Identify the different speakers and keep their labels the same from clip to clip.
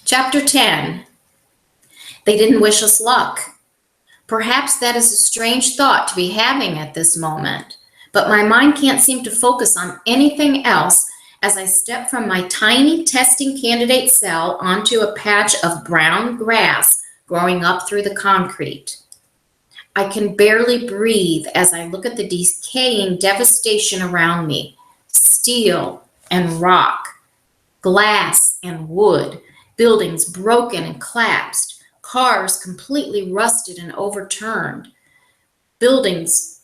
Speaker 1: Chapter 10. They didn't wish us luck. Perhaps that is a strange thought to be having at this moment, but my mind can't seem to focus on anything else as I step from my tiny testing candidate cell onto a patch of brown grass growing up through the concrete. I can barely breathe as I look at the decaying devastation around me. Steel and rock, glass and wood, buildings broken and collapsed, cars completely rusted and overturned, buildings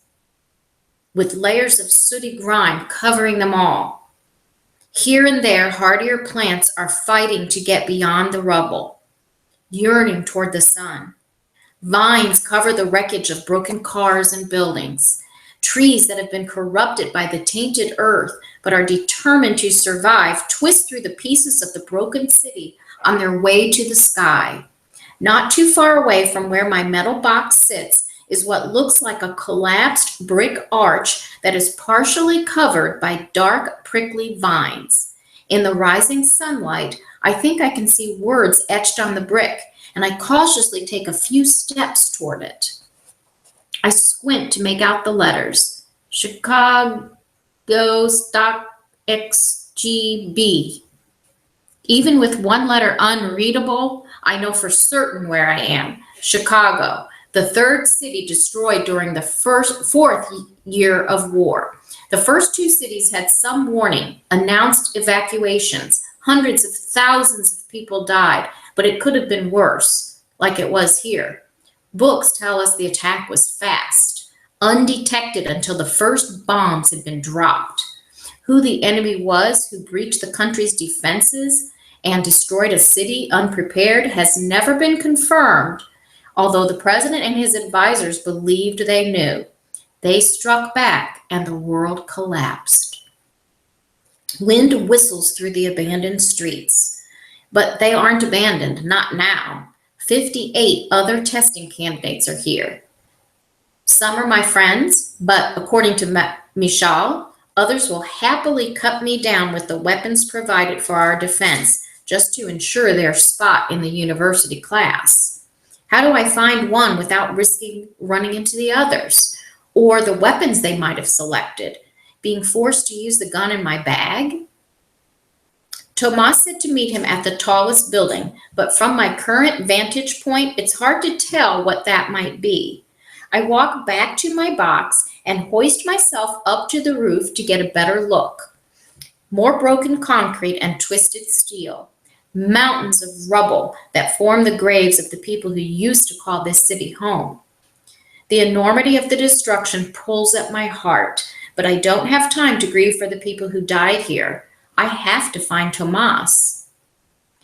Speaker 1: with layers of sooty grime covering them all. Here and there, hardier plants are fighting to get beyond the rubble, yearning toward the sun. Vines cover the wreckage of broken cars and buildings. Trees that have been corrupted by the tainted earth but are determined to survive twist through the pieces of the broken city on their way to the sky. Not too far away from where my metal box sits is what looks like a collapsed brick arch that is partially covered by dark, prickly vines. In the rising sunlight, I think I can see words etched on the brick, and I cautiously take a few steps toward it. I squint to make out the letters. Chicago Stock XGB. Even with one letter unreadable, I know for certain where I am. Chicago, the third city destroyed during the fourth year of war. The first two cities had some warning, announced evacuations. Hundreds of thousands of people died, but it could have been worse, like it was here. Books tell us the attack was fast, undetected until the first bombs had been dropped. Who the enemy was who breached the country's defenses and destroyed a city unprepared has never been confirmed, although the president and his advisors believed they knew. They struck back and the world collapsed. Wind whistles through the abandoned streets, but they aren't abandoned, not now. 58 other testing candidates are here. Some are my friends, but according to Michal, others will happily cut me down with the weapons provided for our defense just to ensure their spot in the university class. How do I find one without risking running into the others? Or the weapons they might have selected? Being forced to use the gun in my bag? Tomas said to meet him at the tallest building, but from my current vantage point, it's hard to tell what that might be. I walk back to my box and hoist myself up to the roof to get a better look. More broken concrete and twisted steel. Mountains of rubble that form the graves of the people who used to call this city home. The enormity of the destruction pulls at my heart, but I don't have time to grieve for the people who died here. I have to find Tomas.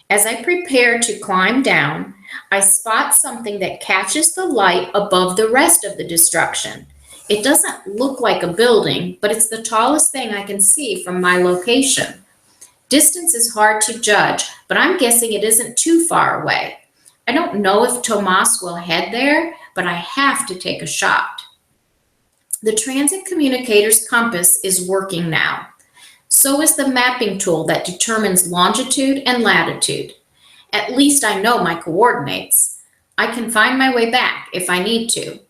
Speaker 1: As I prepare to climb down, I spot something that catches the light above the rest of the destruction. It doesn't look like a building, but it's the tallest thing I can see from my location. Distance is hard to judge, but I'm guessing it isn't too far away. I don't know if Tomas will head there, but I have to take a shot. The transit communicator's compass is working now. So is the mapping tool that determines longitude and latitude. At least I know my coordinates. I can find my way back if I need to.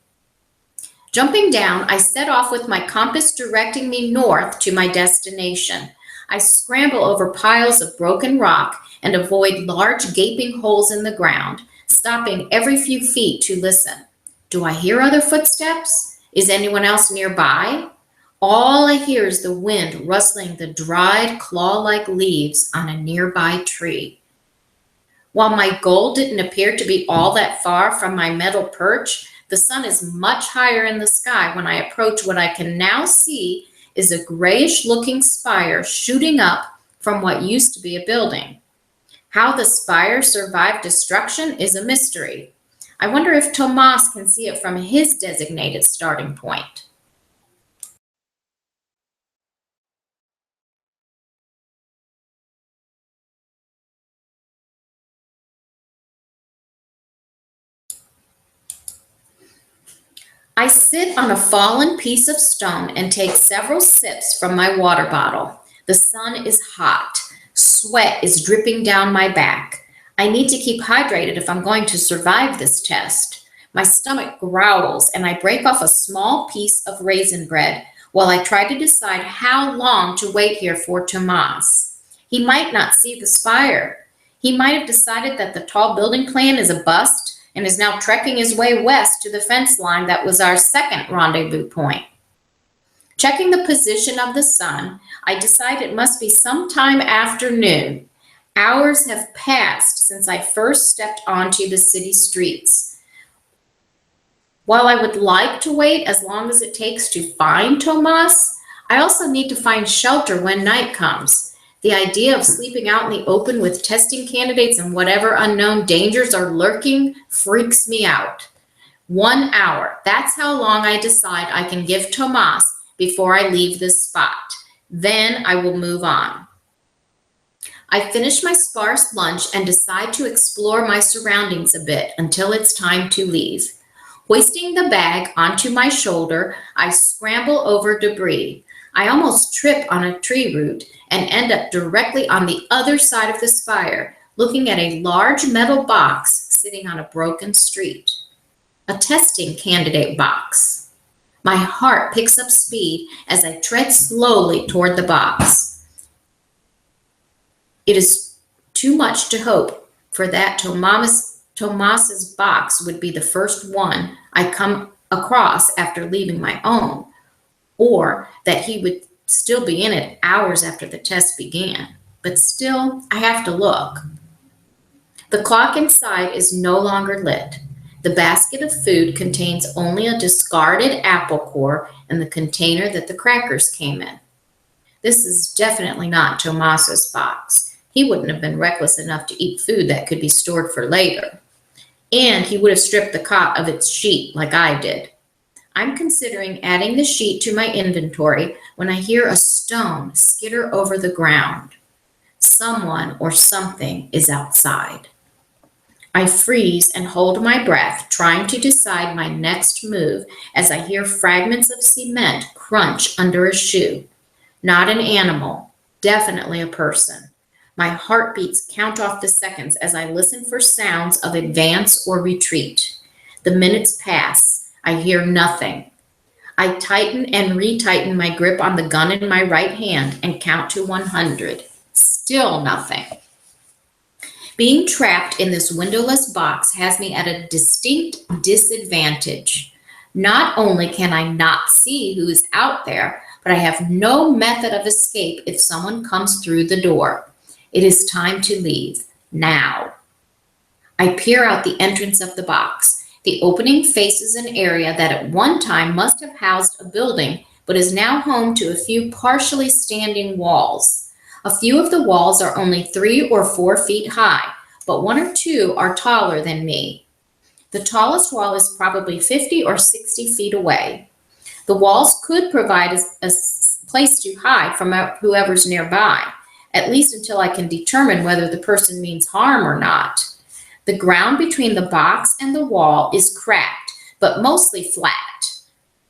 Speaker 1: Jumping down, I set off with my compass directing me north to my destination. I scramble over piles of broken rock and avoid large gaping holes in the ground, stopping every few feet to listen. Do I hear other footsteps? Is anyone else nearby? All I hear is the wind rustling the dried, claw-like leaves on a nearby tree. While my goal didn't appear to be all that far from my metal perch, the sun is much higher in the sky when I approach what I can now see is a grayish-looking spire shooting up from what used to be a building. How the spire survived destruction is a mystery. I wonder if Tomas can see it from his designated starting point. I sit on a fallen piece of stone and take several sips from my water bottle. The sun is hot. Sweat is dripping down my back. I need to keep hydrated if I'm going to survive this test. My stomach growls and I break off a small piece of raisin bread while I try to decide how long to wait here for Tomas. He might not see the spire. He might have decided that the tall building plan is a bust and is now trekking his way west to the fence line that was our second rendezvous point. Checking the position of the sun, I decide it must be sometime after noon. Hours have passed since I first stepped onto the city streets. While I would like to wait as long as it takes to find Tomas, I also need to find shelter when night comes. The idea of sleeping out in the open with testing candidates and whatever unknown dangers are lurking freaks me out. 1 hour, that's how long I decide I can give Tomas before I leave this spot. Then I will move on. I finish my sparse lunch and decide to explore my surroundings a bit until it's time to leave. Hoisting the bag onto my shoulder, I scramble over debris. I almost trip on a tree root and end up directly on the other side of the spire, looking at a large metal box sitting on a broken street. A testing candidate box. My heart picks up speed as I tread slowly toward the box. It is too much to hope for that Tomas's box would be the first one I come across after leaving my own, or that he would still be in it hours after the test began. But still, I have to look. The clock inside is no longer lit. The basket of food contains only a discarded apple core and the container that the crackers came in. This is definitely not Tomas's box. He wouldn't have been reckless enough to eat food that could be stored for later. And he would have stripped the cot of its sheet like I did. I'm considering adding the sheet to my inventory when I hear a stone skitter over the ground. Someone or something is outside. I freeze and hold my breath, trying to decide my next move as I hear fragments of cement crunch under a shoe. Not an animal, definitely a person. My heartbeats count off the seconds as I listen for sounds of advance or retreat. The minutes pass. I hear nothing. I tighten and retighten my grip on the gun in my right hand and count to 100. Still nothing. Being trapped in this windowless box has me at a distinct disadvantage. Not only can I not see who is out there, but I have no method of escape if someone comes through the door. It is time to leave, now. I peer out the entrance of the box. The opening faces an area that at one time must have housed a building, but is now home to a few partially standing walls. A few of the walls are only 3 or 4 feet high, but 1 or 2 are taller than me. The tallest wall is probably 50 or 60 feet away. The walls could provide a place to hide from whoever's nearby, at least until I can determine whether the person means harm or not. The ground between the box and the wall is cracked, but mostly flat.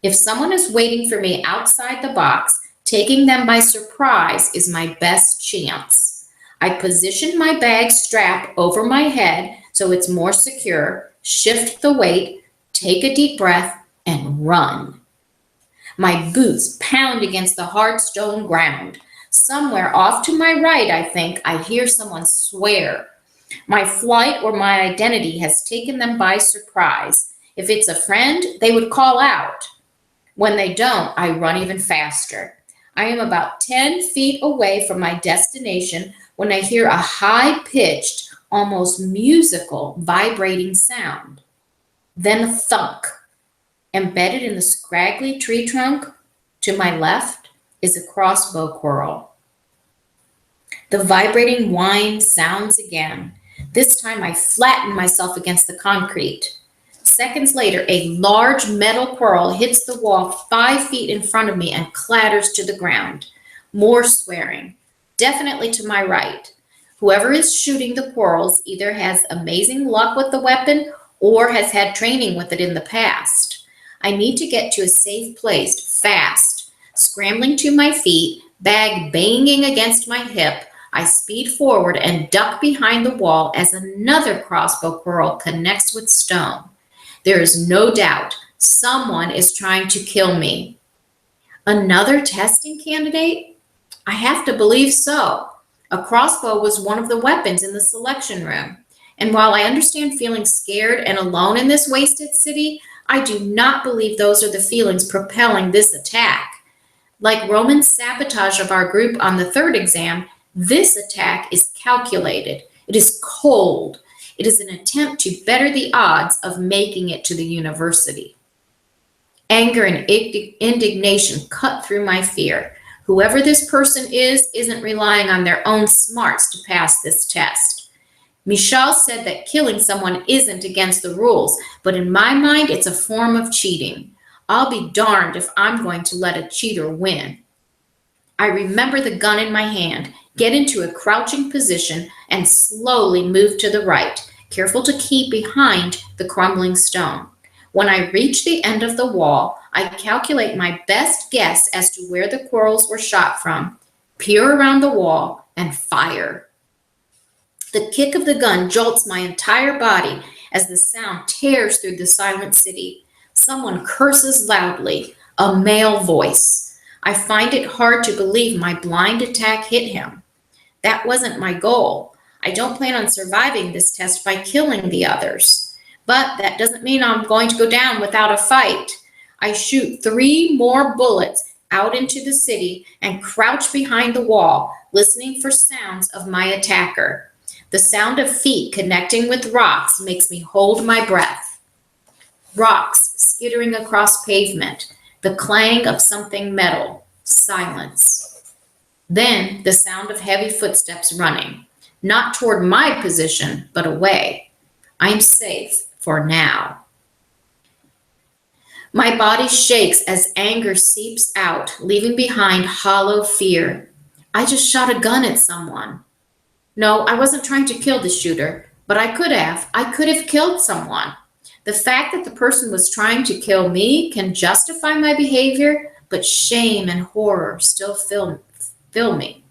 Speaker 1: If someone is waiting for me outside the box, taking them by surprise is my best chance. I position my bag strap over my head so it's more secure, shift the weight, take a deep breath, and run. My boots pound against the hard stone ground. Somewhere off to my right, I think, I hear someone swear. My flight or my identity has taken them by surprise. If it's a friend, they would call out. When they don't, I run even faster. I am about 10 feet away from my destination when I hear a high-pitched, almost musical, vibrating sound. Then a thunk. Embedded in the scraggly tree trunk to my left is a crossbow quarrel. The vibrating whine sounds again. This time I flatten myself against the concrete. Seconds later, a large metal quarrel hits the wall 5 feet in front of me and clatters to the ground. More swearing, definitely to my right. Whoever is shooting the quarrels either has amazing luck with the weapon or has had training with it in the past. I need to get to a safe place fast. Scrambling to my feet, bag banging against my hip, I speed forward and duck behind the wall as another crossbow quarrel connects with stone. There is no doubt someone is trying to kill me. Another testing candidate? I have to believe so. A crossbow was one of the weapons in the selection room. And while I understand feeling scared and alone in this wasted city, I do not believe those are the feelings propelling this attack. Like Roman's sabotage of our group on the third exam, this attack is calculated. It is cold. It is an attempt to better the odds of making it to the university. Anger and indignation cut through my fear. Whoever this person is isn't relying on their own smarts to pass this test. Michelle said that killing someone isn't against the rules, but in my mind, it's a form of cheating. I'll be darned if I'm going to let a cheater win. I remember the gun in my hand, get into a crouching position, and slowly move to the right, careful to keep behind the crumbling stone. When I reach the end of the wall, I calculate my best guess as to where the quarrels were shot from, peer around the wall, and fire. The kick of the gun jolts my entire body as the sound tears through the silent city. Someone curses loudly, a male voice. I find it hard to believe my blind attack hit him. That wasn't my goal. I don't plan on surviving this test by killing the others. But that doesn't mean I'm going to go down without a fight. I shoot 3 more bullets out into the city and crouch behind the wall, listening for sounds of my attacker. The sound of feet connecting with rocks makes me hold my breath. Rocks skittering across pavement, the clang of something metal, silence. Then the sound of heavy footsteps running, not toward my position, but away. I'm safe for now. My body shakes as anger seeps out, leaving behind hollow fear. I just shot a gun at someone. No, I wasn't trying to kill the shooter, but I could have. I could have killed someone. The fact that the person was trying to kill me can justify my behavior, but shame and horror still fill me.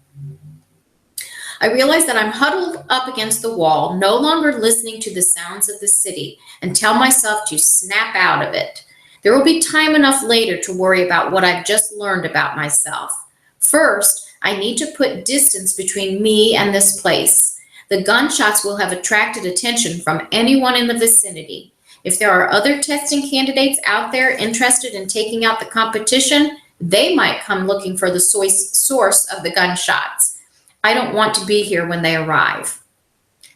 Speaker 1: I realize that I'm huddled up against the wall, no longer listening to the sounds of the city, and tell myself to snap out of it. There will be time enough later to worry about what I've just learned about myself. First, I need to put distance between me and this place. The gunshots will have attracted attention from anyone in the vicinity. If there are other testing candidates out there interested in taking out the competition, they might come looking for the source of the gunshots. I don't want to be here when they arrive.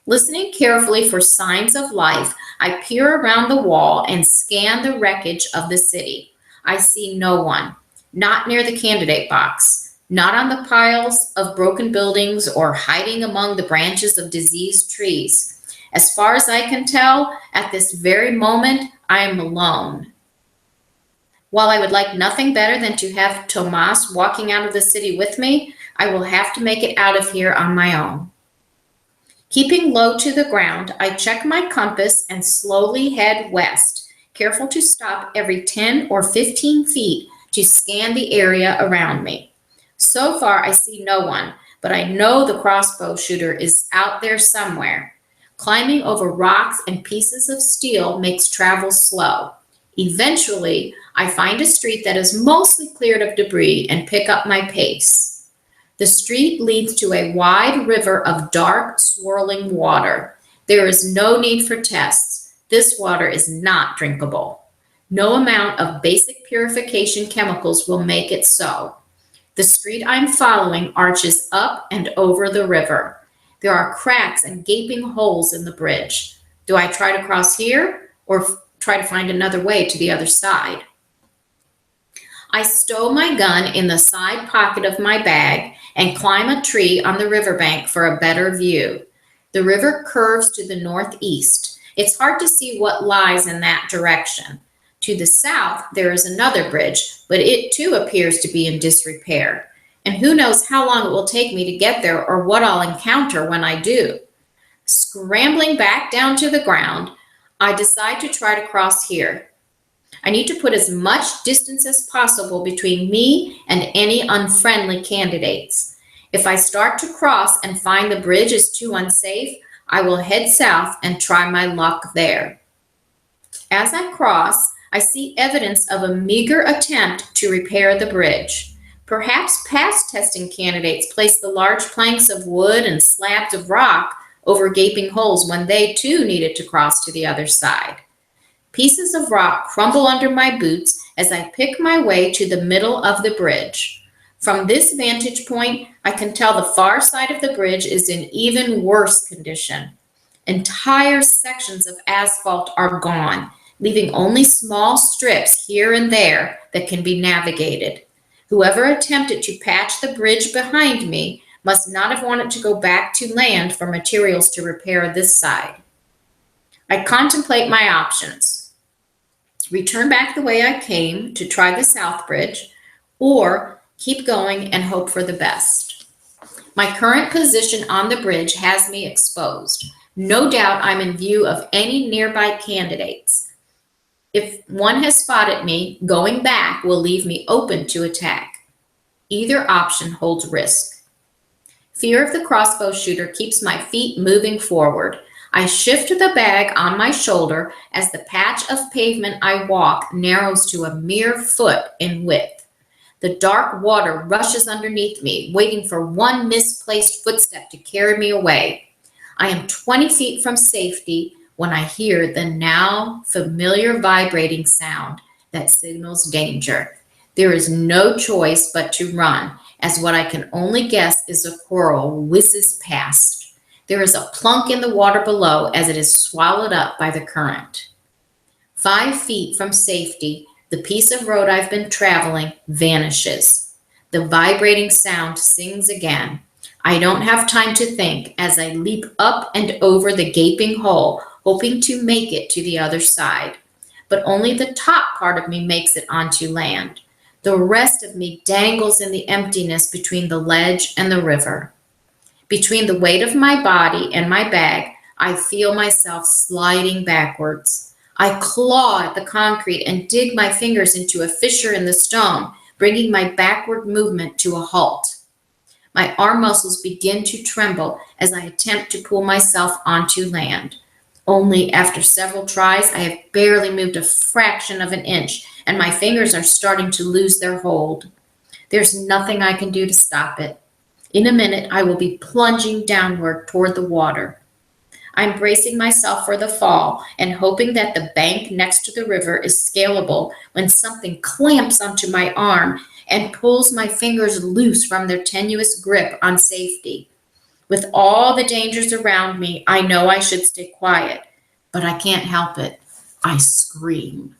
Speaker 1: Listening carefully for signs of life, I peer around the wall and scan the wreckage of the city. I see no one, not near the candidate box, not on the piles of broken buildings or hiding among the branches of diseased trees. As far as I can tell, at this very moment, I am alone. While I would like nothing better than to have Tomas walking out of the city with me, I will have to make it out of here on my own. Keeping low to the ground, I check my compass and slowly head west, careful to stop every 10 or 15 feet to scan the area around me. So far, I see no one, but I know the crossbow shooter is out there somewhere. Climbing over rocks and pieces of steel makes travel slow. Eventually, I find a street that is mostly cleared of debris and pick up my pace. The street leads to a wide river of dark, swirling water. There is no need for tests. This water is not drinkable. No amount of basic purification chemicals will make it so. The street I'm following arches up and over the river. There are cracks and gaping holes in the bridge. Do I try to cross here or try to find another way to the other side? I stow my gun in the side pocket of my bag and climb a tree on the riverbank for a better view. The river curves to the northeast. It's hard to see what lies in that direction. To the south, there is another bridge, but it too appears to be in disrepair. And who knows how long it will take me to get there or what I'll encounter when I do. Scrambling back down to the ground, I decide to try to cross here. I need to put as much distance as possible between me and any unfriendly candidates. If I start to cross and find the bridge is too unsafe, I will head south and try my luck there. As I cross, I see evidence of a meager attempt to repair the bridge. Perhaps past testing candidates placed the large planks of wood and slabs of rock over gaping holes when they too needed to cross to the other side. Pieces of rock crumble under my boots as I pick my way to the middle of the bridge. From this vantage point, I can tell the far side of the bridge is in even worse condition. Entire sections of asphalt are gone, leaving only small strips here and there that can be navigated. Whoever attempted to patch the bridge behind me must not have wanted to go back to land for materials to repair this side. I contemplate my options. Return back the way I came to try the South Bridge, or keep going and hope for the best. My current position on the bridge has me exposed. No doubt I'm in view of any nearby candidates. If one has spotted me, going back will leave me open to attack. Either option holds risk. Fear of the crossbow shooter keeps my feet moving forward. I shift the bag on my shoulder as the patch of pavement I walk narrows to a mere foot in width. The dark water rushes underneath me, waiting for one misplaced footstep to carry me away. I am 20 feet from safety when I hear the now familiar vibrating sound that signals danger. There is no choice but to run, as what I can only guess is a coral whizzes past. There is a plunk in the water below as it is swallowed up by the current. 5 feet from safety, the piece of road I've been traveling vanishes. The vibrating sound sings again. I don't have time to think as I leap up and over the gaping hole, hoping to make it to the other side. But only the top part of me makes it onto land. The rest of me dangles in the emptiness between the ledge and the river. Between the weight of my body and my bag, I feel myself sliding backwards. I claw at the concrete and dig my fingers into a fissure in the stone, bringing my backward movement to a halt. My arm muscles begin to tremble as I attempt to pull myself onto land. Only after several tries, I have barely moved a fraction of an inch, and my fingers are starting to lose their hold. There's nothing I can do to stop it. In a minute, I will be plunging downward toward the water. I'm bracing myself for the fall and hoping that the bank next to the river is scalable when something clamps onto my arm and pulls my fingers loose from their tenuous grip on safety. With all the dangers around me, I know I should stay quiet, but I can't help it. I scream.